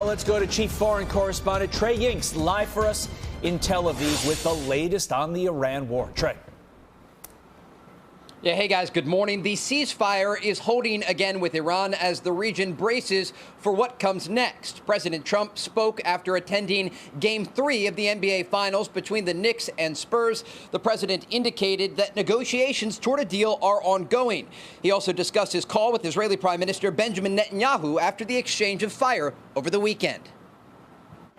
Let's go to Chief Foreign Correspondent Trey Yingst, live for us in Tel Aviv with the latest on the Iran war. Trey. Yeah, hey guys, good morning. The ceasefire is holding again with Iran as the region braces for what comes next. President Trump spoke after attending Game 3 of the NBA Finals between the Knicks and Spurs. The president indicated that negotiations toward a deal are ongoing. He also discussed his call with Israeli Prime Minister Benjamin Netanyahu after the exchange of fire over the weekend.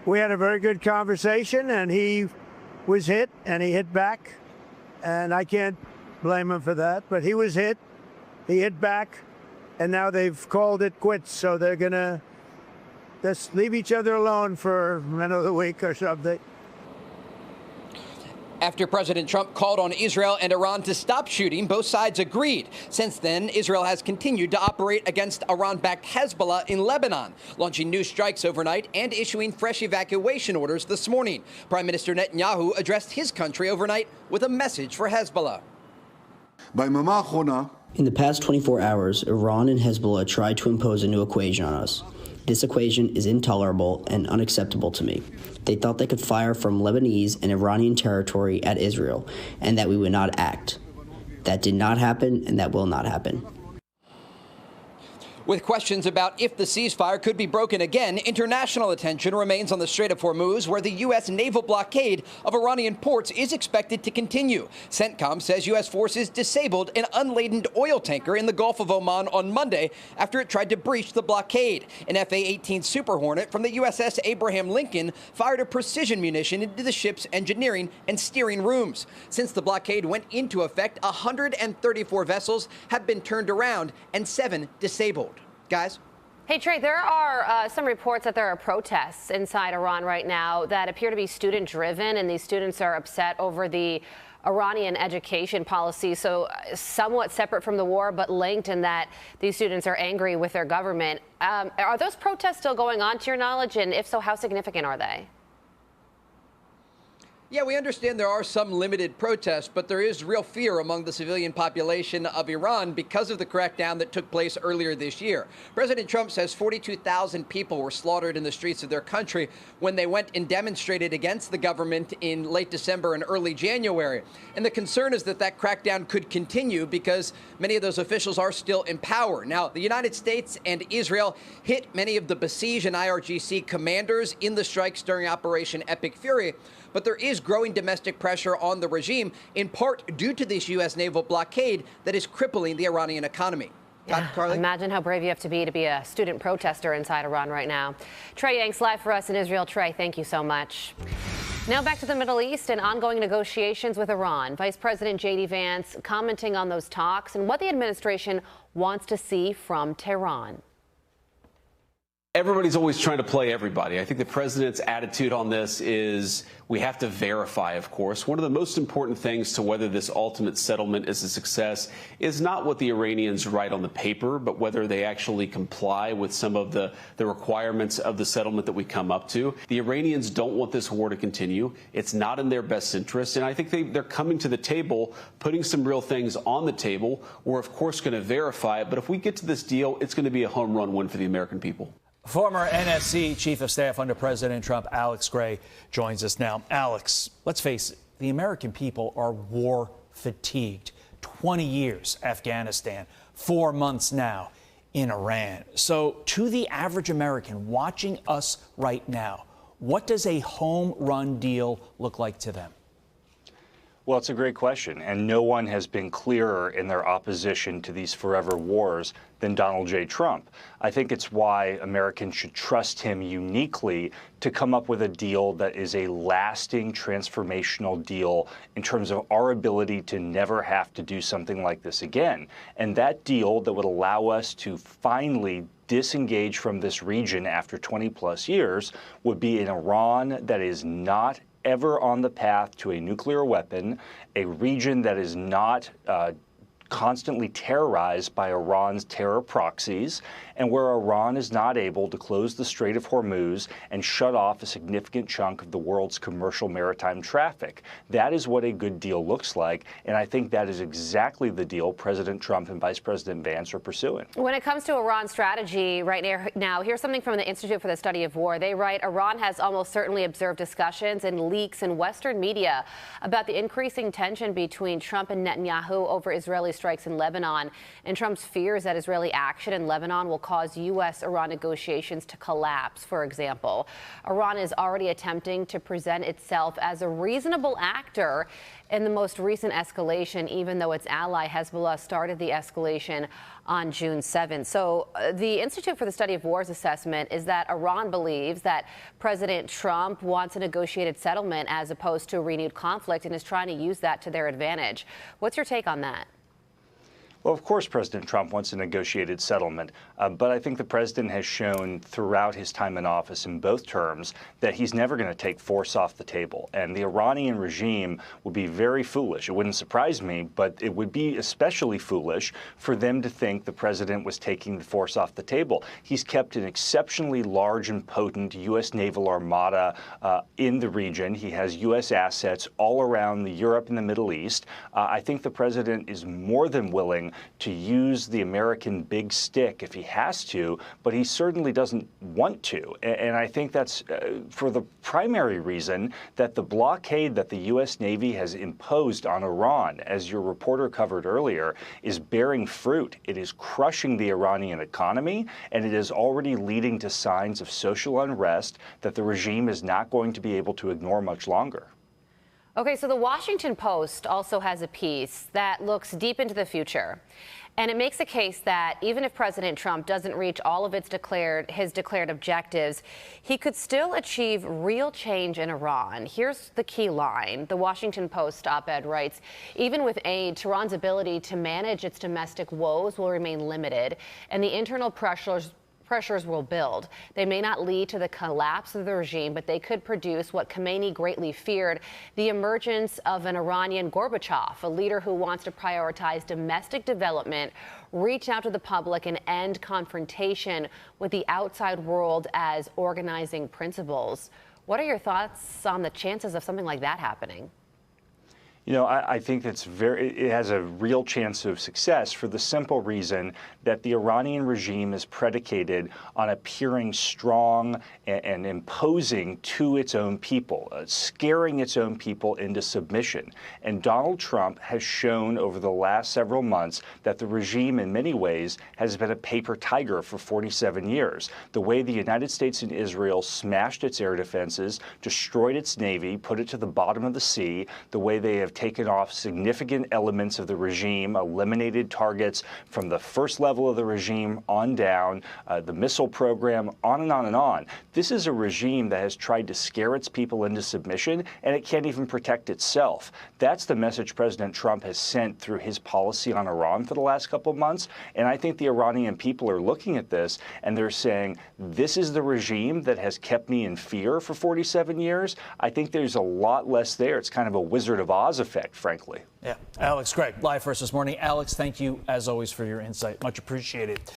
We had a very good conversation, and he was hit, and he hit back, and I can't blame him for that, but he was hit, he hit back, and now they've called it quits, so they're gonna just leave each other alone for another week or something. After President Trump called on Israel and Iran to stop shooting, both sides agreed. Since then, Israel has continued to operate against Iran-backed Hezbollah in Lebanon, launching new strikes overnight and issuing fresh evacuation orders this morning. Prime Minister Netanyahu addressed his country overnight with a message for Hezbollah. In the past 24 hours, Iran and Hezbollah tried to impose a new equation on us. This equation is intolerable and unacceptable to me. They thought they could fire from Lebanese and Iranian territory at Israel, and that we would not act. That did not happen, and that will not happen. With questions about if the ceasefire could be broken again, international attention remains on the Strait of Hormuz, where the U.S. naval blockade of Iranian ports is expected to continue. CENTCOM says U.S. forces disabled an unladen oil tanker in the Gulf of Oman on Monday after it tried to breach the blockade. An F/A-18 Super Hornet from the USS Abraham Lincoln fired a precision munition into the ship's engineering and steering rooms. Since the blockade went into effect, 134 vessels have been turned around and 7 disabled. Guys? Hey, Trey, there are some reports that there are protests inside Iran right now that appear to be student-driven, and these students are upset over the Iranian education policy, so somewhat separate from the war, but linked in that these students are angry with their government. Are those protests still going on, to your knowledge, and if so, how significant are they? Yeah, we understand there are some limited protests, but there is real fear among the civilian population of Iran because of the crackdown that took place earlier this year. President Trump says 42,000 people were slaughtered in the streets of their country when they went and demonstrated against the government in late December and early January. And the concern is that that crackdown could continue because many of those officials are still in power. Now, the United States and Israel hit many of the Basij and IRGC commanders in the strikes during Operation Epic Fury. But there is growing domestic pressure on the regime, in part due to this U.S. naval blockade that is crippling the Iranian economy. Yeah, imagine how brave you have to be a student protester inside Iran right now. Trey Yingst, live for us in Israel. Trey, thank you so much. Now back to the Middle East and ongoing negotiations with Iran. Vice President J.D. Vance commenting on those talks and what the administration wants to see from Tehran. Everybody's always trying to play everybody. I think the president's attitude on this is we have to verify, of course. One of the most important things to whether this ultimate settlement is a success is not what the Iranians write on the paper, but whether they actually comply with some of the requirements of the settlement that we come up to. The Iranians don't want this war to continue. It's not in their best interest. And I think they're coming to the table, putting some real things on the table. We're, of course, going to verify it. But if we get to this deal, it's going to be a home run win for the American people. Former NSC Chief of Staff under President Trump, Alex Gray, joins us now. Alex, let's face it, the American people are war fatigued. 20 years, Afghanistan, 4 months now in Iran. So to the average American watching us right now, what does a home run deal look like to them? Well, it's a great question, and no one has been clearer in their opposition to these forever wars than Donald J. Trump. I think it's why Americans should trust him uniquely to come up with a deal that is a lasting, transformational deal in terms of our ability to never have to do something like this again. And that deal that would allow us to finally disengage from this region after 20-plus years would be an Iran that is not ever on the path to a nuclear weapon, a region that is not constantly terrorized by Iran's terror proxies, and where Iran is not able to close the Strait of Hormuz and shut off a significant chunk of the world's commercial maritime traffic. That is what a good deal looks like, and I think that is exactly the deal President Trump and Vice President Vance are pursuing. When it comes to Iran's strategy right now, here's something from the Institute for the Study of War. They write, Iran has almost certainly observed discussions and leaks in Western media about the increasing tension between Trump and Netanyahu over Israeli strikes in Lebanon, and Trump's fears that Israeli action in Lebanon will cause U.S.-Iran negotiations to collapse, for example. Iran is already attempting to present itself as a reasonable actor in the most recent escalation, even though its ally Hezbollah started the escalation on June 7th. So the Institute for the Study of War's assessment is that Iran believes that President Trump wants a negotiated settlement as opposed to a renewed conflict and is trying to use that to their advantage. What's your take on that? Well, of course, President Trump wants a negotiated settlement, but I think the president has shown throughout his time in office in both terms that he's never going to take force off the table. And the Iranian regime would be very foolish. It wouldn't surprise me, but it would be especially foolish for them to think the president was taking the force off the table. He's kept an exceptionally large and potent U.S. naval armada in the region. He has U.S. assets all around Europe and the Middle East. I think the president is more than willing to use the American big stick if he has to, but he certainly doesn't want to. And I think that's for the primary reason that the blockade that the U.S. Navy has imposed on Iran, as your reporter covered earlier, is bearing fruit. It is crushing the Iranian economy, and it is already leading to signs of social unrest that the regime is not going to be able to ignore much longer. Okay, so the Washington Post also has a piece that looks deep into the future. And it makes a case that even if President Trump doesn't reach all of his declared objectives, he could still achieve real change in Iran. Here's the key line. The Washington Post op-ed writes, even with aid, Tehran's ability to manage its domestic woes will remain limited, and the internal pressures will build. They may not lead to the collapse of the regime, but they could produce what Khomeini greatly feared, the emergence of an Iranian Gorbachev, a leader who wants to prioritize domestic development, reach out to the public, and end confrontation with the outside world as organizing principles. What are your thoughts on the chances of something like that happening? You know, I think it has a real chance of success for the simple reason that the Iranian regime is predicated on appearing strong and imposing to its own people, scaring its own people into submission. And Donald Trump has shown over the last several months that the regime in many ways has been a paper tiger for 47 years. The way the United States and Israel smashed its air defenses, destroyed its navy, put it to the bottom of the sea, the way they have taken off significant elements of the regime, eliminated targets from the first level of the regime on down, the missile program, on and on and on. This is a regime that has tried to scare its people into submission, and it can't even protect itself. That's the message President Trump has sent through his policy on Iran for the last couple of months, and I think the Iranian people are looking at this and they're saying, this is the regime that has kept me in fear for 47 years. I think there's a lot less there. It's kind of a Wizard of Oz effect, frankly. Yeah. Alex Gray, live for us this morning. Alex, thank you, as always, for your insight. Much appreciated.